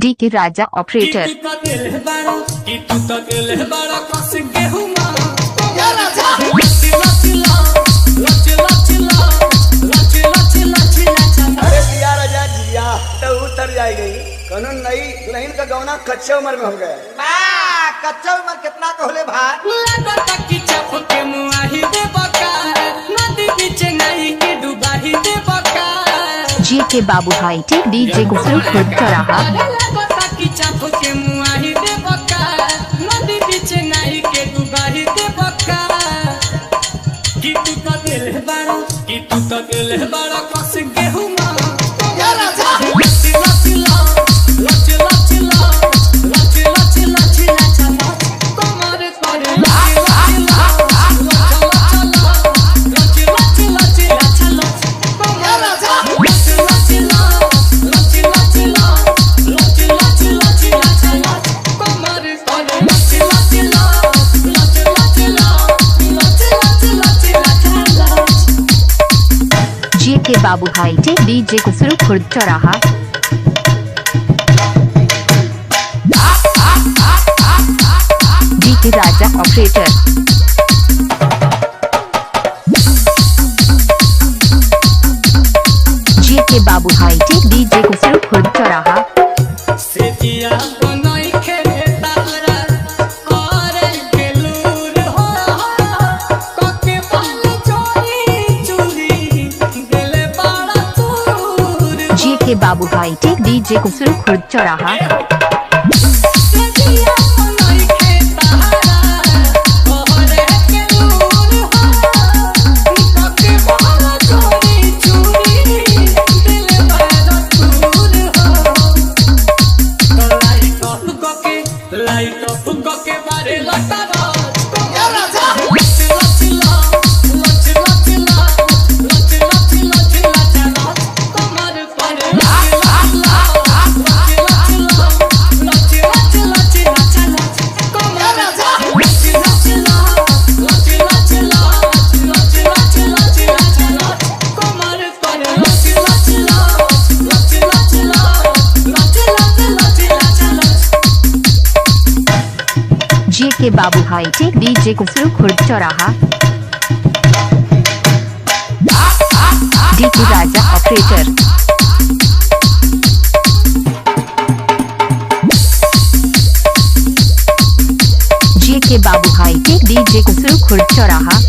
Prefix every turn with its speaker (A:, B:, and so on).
A: D के राजा operator
B: उतर जाएगी कानून नई दुल्हन का गौना कच्चे उम्र में हो गया।
C: कच्चा उम्र कितना कहले भाई
A: जी के बाबू भाई टेक डीजे गुस्सू खुद चौराहा जी के बाबू भाई टेक डीजे गुस्सू खुद चौराहा डी के राजा ऑपरेटर जी के बाबू भाई टेक डीजे गुस्सू खुद चौराहा जी के बाबू भाई टेक डीजे गुस्सू खुद चौराहा जी के बाबू भाई टेक डीजे गुस्सू खुद चौराहा डी के राजा ऑपरेटर जी के बाबू भाई टेक डीजे गुस्सू खुद चौराहा